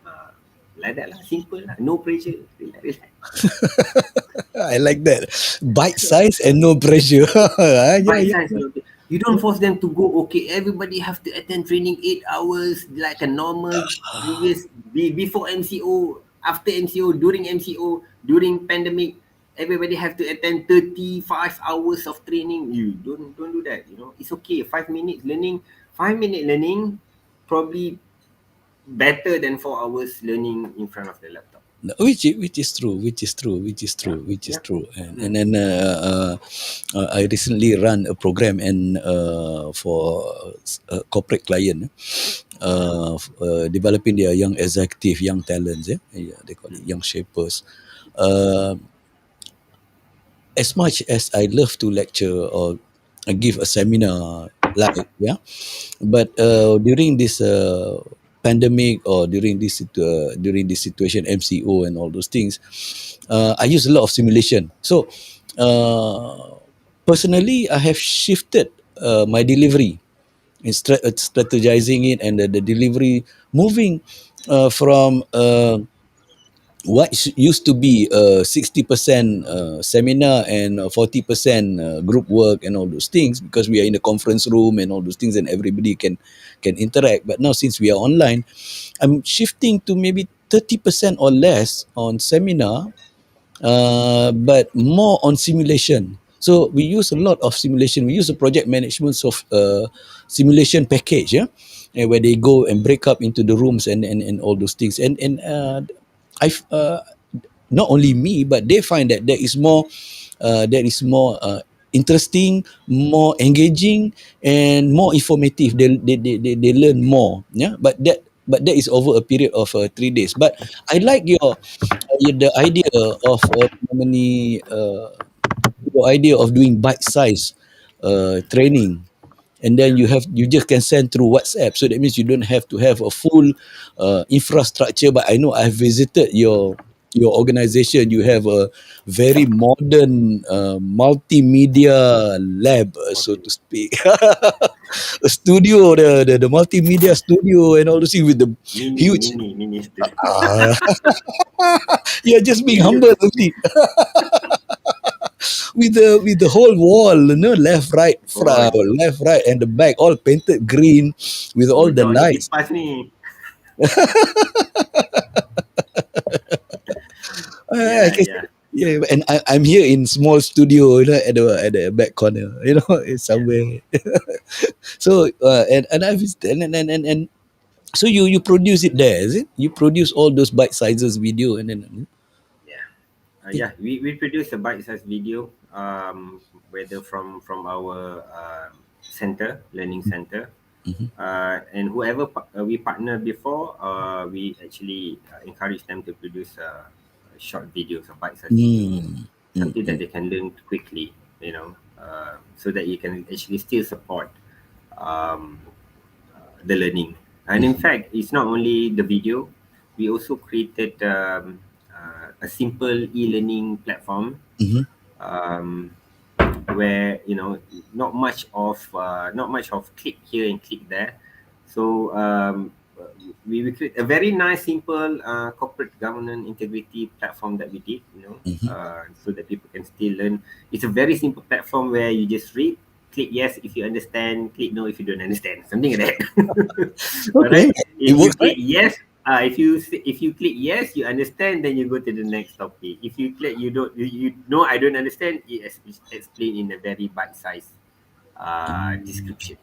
Uh, like that lah, simple lah, no pressure, relax, relax. I like that. Bite size and no pressure. Yeah, Bite yeah, size. You don't yeah. force them to go. Okay, everybody have to attend training 8 hours like a normal previous before MCO, after MCO, during MCO, during pandemic. Everybody have to attend 35 hours of training. You don't do that. It's okay. 5 minutes learning. 5 minute learning, probably better than 4 hours learning in front of the laptop. No, which is true, Yeah, which is yeah. true, and Mm. then I recently run a program and for a corporate client, developing their young executive, young talents. Yeah, yeah, they call it young shapers. Uh, as much as I love to lecture or give a seminar, like, yeah, but during this pandemic or during this situation, MCO and all those things, I use a lot of simulation. So personally, I have shifted my delivery in strategizing it, and the delivery moving from what used to be 60% seminar and 40% group work and all those things, because we are in the conference room and all those things and everybody can interact. But now, since we are online, I'm shifting to maybe 30% or less on seminar, but more on simulation. So we use a lot of simulation. We use a project management simulation package, yeah, and where they go and break up into the rooms and all those things. And I not only me, but they find that there is more interesting, more engaging, and more informative. They learn more. Yeah, but that is over a period of 3 days. But I like the idea of how many your idea of doing bite size training, and then you just can send through WhatsApp. So that means you don't have to have a full infrastructure. But I know I've visited your organization. You have a very modern multimedia lab, so to speak. A studio, the multimedia studio and all those things with the huge. Minister. Ah, you're just being You, humble, Lufti. With the whole wall, left, right, oh, left, right, and the back all painted green with all the bocor ni lights. kipas ni. I Ya, can ya, yeah, and I'm here in small studio, at the back corner, it's ya, somewhere. So and I've and so you produce it there, is it? You produce all those bite sizes video, and then ya. Yeah, we produce a bite-sized video, whether from our center, learning center, and whoever we partner before, we actually encourage them to produce short videos or bite-sized videos, mm, mm, something that mm, they can learn quickly, so that you can actually still support um, the learning. And in fact, it's not only the video. We also created a simple e-learning platform, mhm, um, where not much of click here and click there. So we create a very nice, simple corporate governance integrity platform that we did, mhm. so that people can still learn. It's a very simple platform where you just read, click yes if you understand, click no if you don't understand, something like that. All Okay, right. it If you works, right? click yes, if you click yes, you understand, then you go to the next topic. If you click you don't you know I don't understand, it's explained in a very bite-sized description,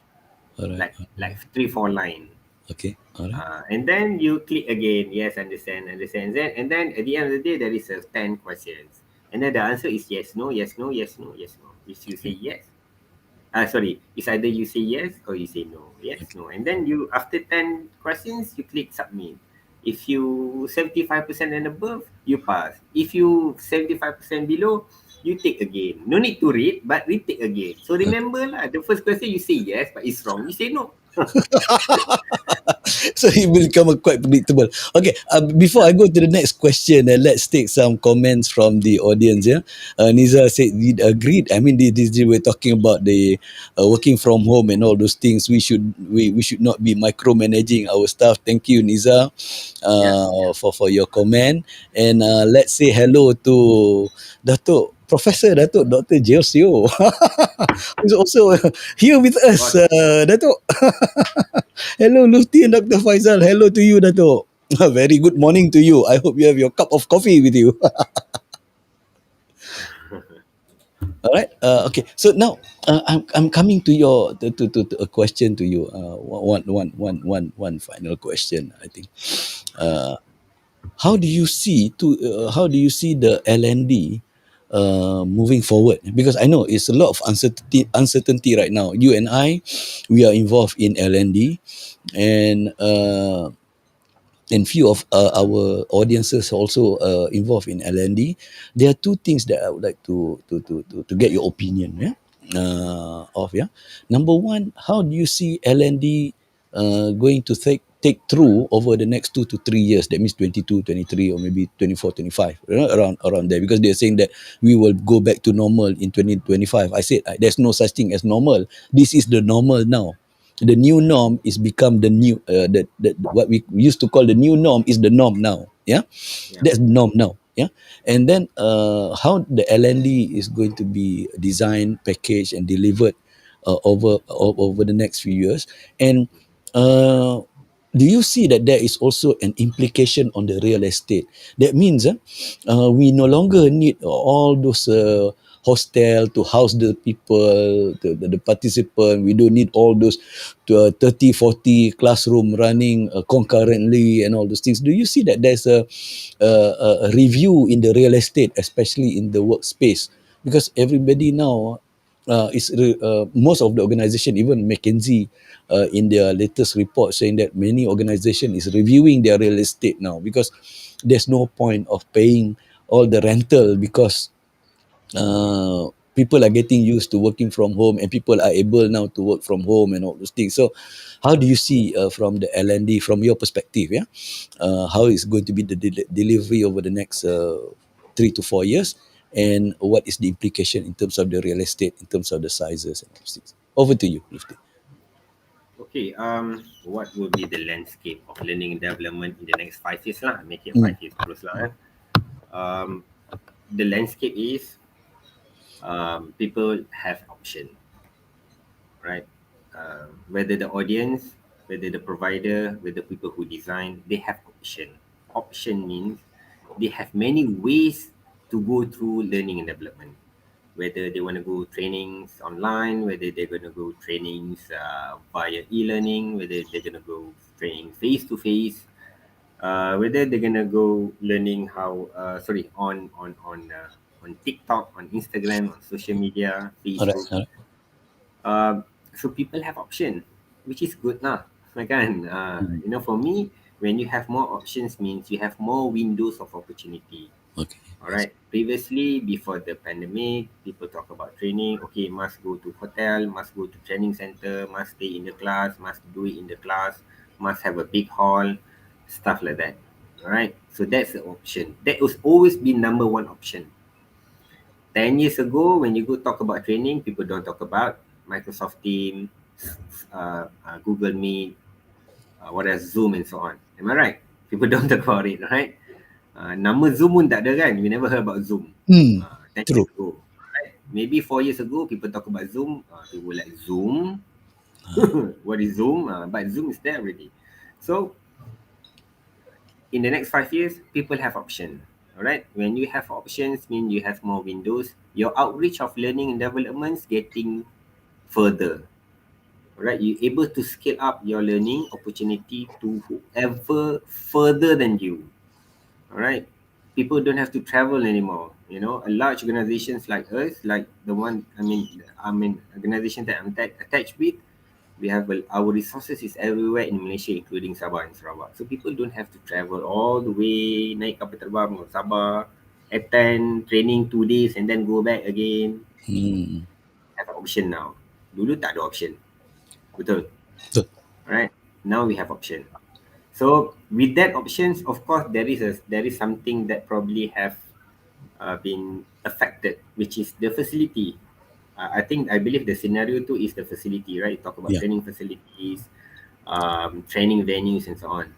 All right. like 3-4 line. Okay. All right. And then you click again, yes, understand, and then at the end of the day, there is a 10 questions, and then the answer is yes, no, yes, no, yes, no, yes, no. If you say Okay. yes, sorry, it's either you say yes or you say no, yes, Okay. no, and then you after 10 questions, you click submit. If you 75% and above, you pass. If you 75% below, you take again. No need to read, but retake again. So remember lah, the first question you say yes, but it's wrong. You say no. So it will become quite predictable. Okay, before I go to the next question, let's take some comments from the audience. Yeah, Niza said we agreed. I mean, we're talking about the working from home and all those things. We should not be micromanaging our staff. Thank you, Niza, Yeah, yeah. for your comment. And let's say hello to Datuk Professor Datuk Dr. Josio, who's also here with us. Boss. Datuk. Hello, Lufti and Dr. Faisal. Hello to you, Dato. Very good morning to you. I hope you have your cup of coffee with you. All right. Okay. So now I'm coming to your to a question to you. One final question. I think. Uh, how do you see the LND moving forward? Because I know it's a lot of uncertainty right now. You and I, we are involved in LND, and few of our audiences also involved in LND. There are two things that I would like to get your opinion. Yeah, of yeah. Number one, how do you see LND going to take through over the next 2 to 3 years. That means 22, 23, or maybe 24, 25, around there, because they're saying that we will go back to normal in 2025. I said there's no such thing as normal. This is the normal now. The new norm is become the new the what we used to call the new norm is the norm now. Yeah, Yeah. that's the norm now. Yeah, and then how the LND is going to be designed, packaged, and delivered over the next few years. And uh, do you see that there is also an implication on the real estate? That means we no longer need all those hostel to house the people, the participant. We don't need all those 30, 40 classroom running concurrently and all those things. Do you see that there's a review in the real estate, especially in the workspace? Because everybody now most of the organization, even McKinsey, in their latest report, saying that many organization is reviewing their real estate now, because there's no point of paying all the rental, because people are getting used to working from home, and people are able now to work from home and all those things. So how do you see from the LND, from your perspective, yeah, how is going to be the delivery over the next 3 to 4 years, and what is the implication in terms of the real estate, in terms of the sizes and those things? Over to you, Lufti. Okay. What will be the landscape of learning and development in the next 5 years lah? Make it Mm. 5 years terus lah. Um, the landscape is people have option, right? Whether the audience, whether the provider, whether people who design, they have option. Option means they have many ways to go through learning and development. Whether they want to go trainings online, whether they're going to go trainings via e-learning, whether they're going to go training face to face, whether they're going to go learning how, sorry, on TikTok, on Instagram, on social media, All right, Facebook. all right. So people have option, which is good lah. Kan? Mm. For me, when you have more options means you have more windows of opportunity. Okay, All yes. right. Previously, before the pandemic, people talk about training. Okay, must go to hotel, must go to training center, must stay in the class, must do it in the class, must have a big hall, stuff like that. All right. So that's the option. That was always been number one option. 10 years ago, when you go talk about training, people don't talk about Microsoft Teams, Google Meet, what else, Zoom and so on. Am I right? People don't talk about it, right? Nama Zoom pun tak ada kan? We never heard about Zoom. Mm. 10 years True. ago. Right? Maybe 4 years ago, people talk about Zoom. People like Zoom. What is Zoom? But Zoom is there already. So in the next 5 years, people have option. All right. When you have options, mean you have more windows. Your outreach of learning and developments getting further. All right. You're able to scale up your learning opportunity to whoever further than you. All right. People don't have to travel anymore. A large organizations like us, like the one, I mean, organization that I'm attached with, we have our resources is everywhere in Malaysia, including Sabah and Sarawak. So people don't have to travel all the way, naik kapal terbang ke Sabah, attend training 2 days and then go back again. Mm. Have an option now. Dulu tak ada option. Betul. Betul. Right? Now we have option. So with that options, of course, there is something that probably have been affected, which is the facility. I believe the scenario too is the facility, right? Talk about Yeah. training facilities, training venues, and so on.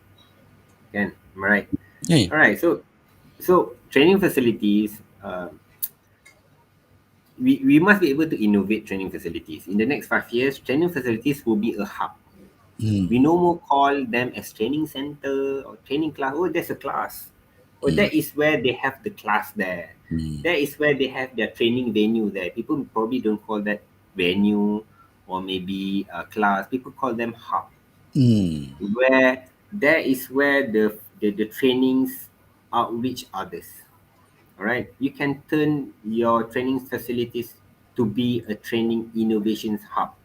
Can am I right? Yeah, yeah. All right. So training facilities. We must be able to innovate training facilities. In the next 5 years, training facilities will be a hub. We Mm. no more call them as training center or training class. Oh, there's a class. Oh, Mm. that is where they have the class there. Mm. That is where they have their training venue there. People probably don't call that venue or maybe a class. People call them hub. Mm. Where there is where the trainings outreach others. All right. You can turn your training facilities to be a training innovations hub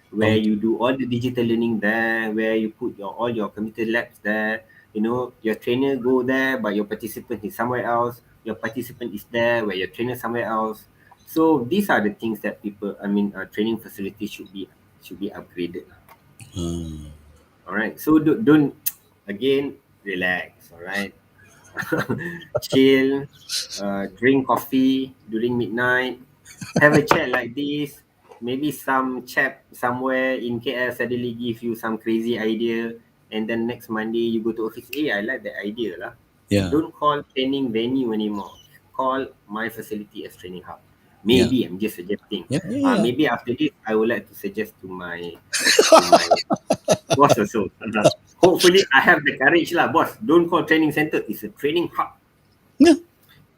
where Oh. you do all the digital learning there, where you put all your computer labs there. Your trainer go there, but your participant is somewhere else. Your participant is there, where your trainer somewhere else. So these are the things that training facilities should be upgraded. Mm. All right. So don't. Again, relax, all right? Chill, drink coffee during midnight, have a chat like this. Maybe some chap somewhere in KL suddenly give you some crazy idea, and then next Monday you go to office. Hey, I like that idea lah. Yeah. Don't call training venue anymore. Call my facility as training hub. Yeah. Maybe I'm just suggesting. Yeah. Yeah. Yeah. Maybe after this, I would like to suggest to my boss also. Hopefully, I have the courage lah, boss. Don't call training center. It's a training hub Yeah.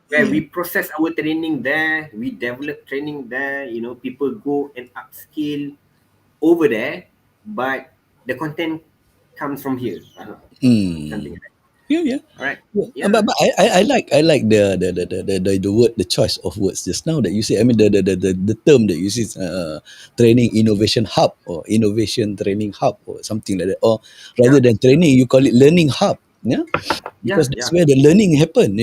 where we process our training there. We develop training there. You know, people go and upskill over there, but the content comes from here. Something Mm. like that. Yeah. Yeah. All right. Yeah, Yeah. but I like the word, the choice of words just now that you say. I mean the term that you see, training innovation hub or innovation training hub or something like that, or rather Yeah. than training you call it learning hub. Yeah, because Yeah. that's Yeah. where the learning happen.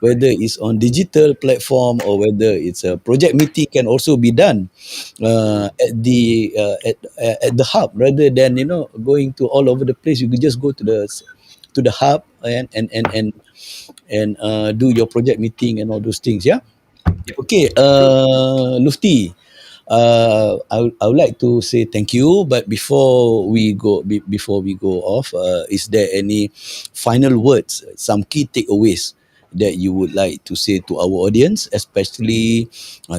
Whether Correct. it's on digital platform or whether it's a project meeting can also be done at the hub rather than going to all over the place. You could just go to the hub and do your project meeting and all those things. Yeah. Yep. Okay, True. Lufti, I would like to say thank you, but before we go off, is there any final words, some key takeaways that you would like to say to our audience, especially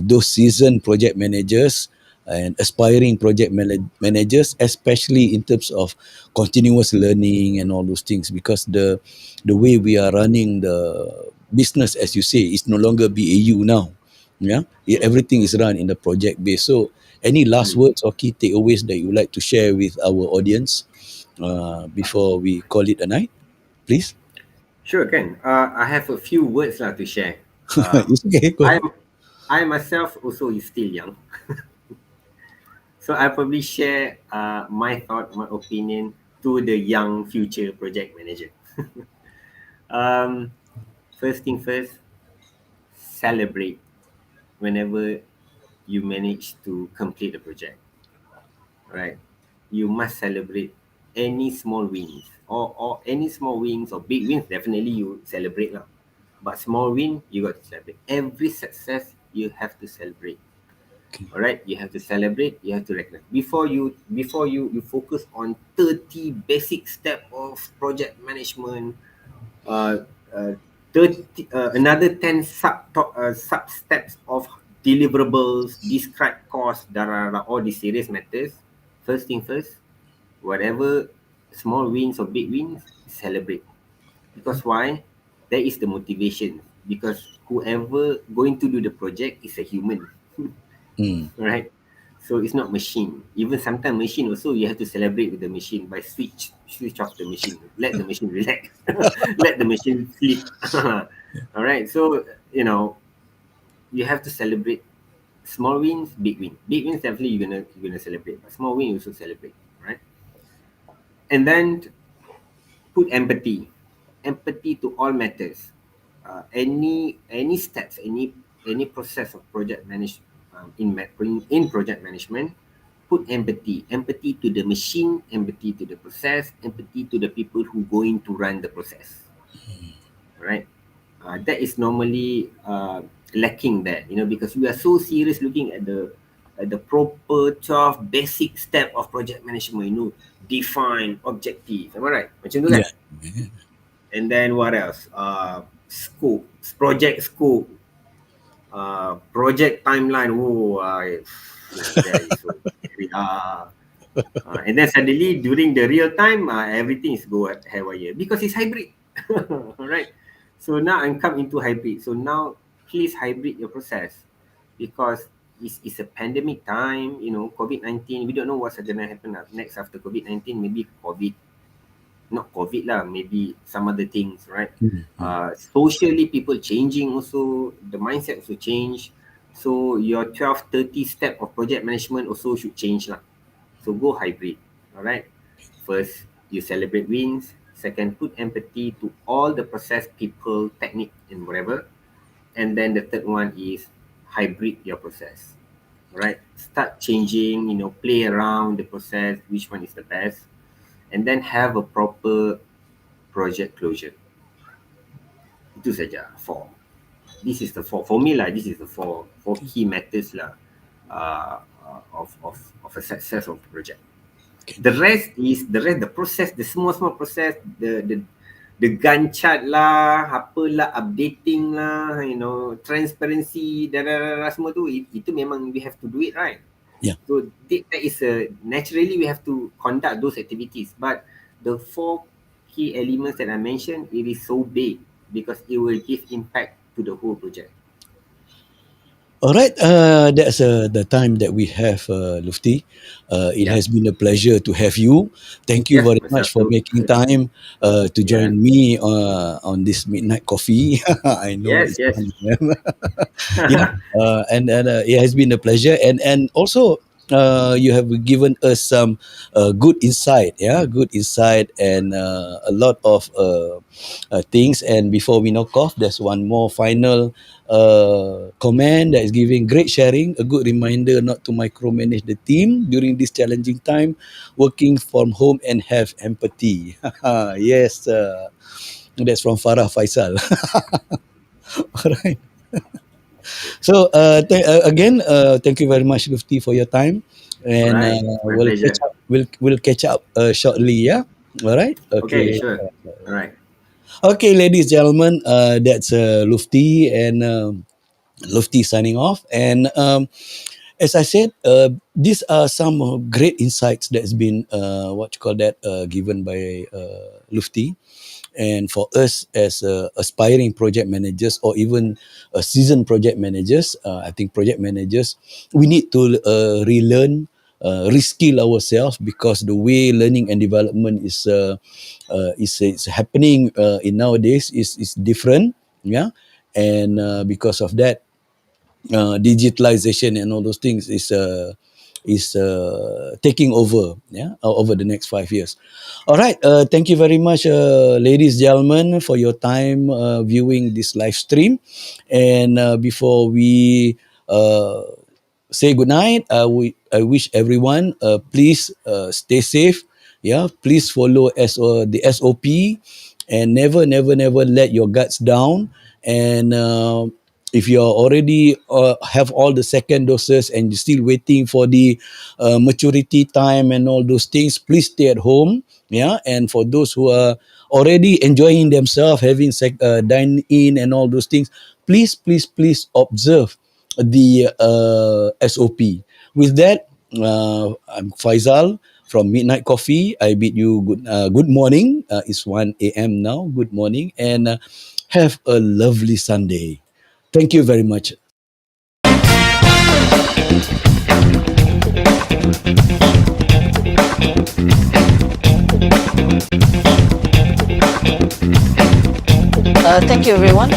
those seasoned project managers and aspiring managers, especially in terms of continuous learning and all those things, because the way we are running the business, as you say, is no longer BAU now. Yeah, everything is run in the project base. So any last Mm. words or key takeaways that you would like to share with our audience before we call it a night, please? Sure, can. I have a few words lah to share. Um, It's okay, go I ahead. I myself also is still young. So I probably share my thought, my opinion to the young future project manager. Um, First thing first, celebrate whenever you manage to complete a project, right? You must celebrate any small wins or any small wins or big wins. Definitely you celebrate lah. But small win, you got to celebrate. Every success, you have to celebrate. Okay. All right, you have to celebrate, you have to recognize before you focus on 30 basic step of project management, uh, uh 30 another 10 sub steps of deliverables, describe cost, all these serious matters. First thing first, whatever small wins or big wins, celebrate. Because why? That is the motivation. Because whoever going to do the project is a human. Mm. Right? So it's not machine. Even sometimes machine also you have to celebrate with the machine by switch off the machine. Let the machine relax. Let the machine sleep. All right. So you have to celebrate small wins, big win. Big wins definitely you're gonna celebrate, but small win you also celebrate. Right? And then put empathy. Empathy to all matters. Any steps, any process of project manage in project management, put empathy. Empathy to the machine, empathy to the process, empathy to the people who going to run the process. Right? That is normally lacking there, because we are so serious looking at the proper 12 basic step of project management. Define objective. Am I right? Macam tu Yeah. kan? And then what else? Scope, project scope, project timeline. Oh, that is so scary. And then suddenly during the real time, everything is go haywire because it's hybrid. Right? So now I'm come into hybrid. So now please hybrid your process because it's a pandemic time, COVID-19. We don't know what's going to happen next after COVID-19. Maybe COVID, not COVID lah, maybe some other things, right? Mm. Mm. Socially, people changing also, the mindset also change. So your 12, 30 step of project management also should change lah. So go hybrid, all right? First, you celebrate wins. Second, put empathy to all the process, people, technique, and whatever. And then the third one is hybrid your process, all right? Start changing, play around the process, which one is the best, and then have a proper project closure. Itu saja four. This is the four for me lah. This is the four key matters lah of a success of the project. Okay. The process, the small process, the Gantt chart lah, apalah, updating lah, transparency, semua tu, itu memang we have to do it, right? Yeah. So that is naturally we have to conduct those activities. But the four key elements that I mentioned, it is so big because it will give impact to the whole project. All right, that's the time that we have, Lufti. It Yeah. has been a pleasure to have you. Thank you Yes, very much myself for too. making time to Yeah. join me on this midnight coffee. I know Yes, it's yes. 1 a.m. Yeah, and it has been a pleasure, and also you have given us some good insight, yeah, good insight, and a lot of things. And before we knock off, there's one more final comment that is giving great sharing, a good reminder not to micromanage the team during this challenging time, working from home and have empathy. Yes, that's from Farah Faisal. All right. So again, thank you very much, Lufti, for your time, All and right, it's my we'll catch pleasure. up. We'll catch up shortly. Yeah. All right. Okay, Okay. sure. All right. Okay, ladies, gentlemen, that's Lufti, and Lufti signing off. And as I said, these are some great insights that's been what you call that given by Lufti. And for us as aspiring project managers or even seasoned project managers, I think project managers, we need to relearn, reskill ourselves, because the way learning and development is happening in nowadays is different. Yeah, and because of that, digitalization and all those things is taking over, yeah, over the next 5 years. All right, thank you very much, ladies, gentlemen, for your time viewing this live stream. And before we say good night, I wish everyone, please stay safe. Yeah, please follow the SOP, and never let your guards down. And if you're already have all the second doses and you're still waiting for the maturity time and all those things, please stay at home. Yeah, and for those who are already enjoying themselves, having dine in and all those things, please observe the SOP. With that, I'm Faisal from Midnight Coffee. I bid you good morning. It's 1 a.m. now. Good morning, and have a lovely Sunday. Thank you very much. Thank you, everyone.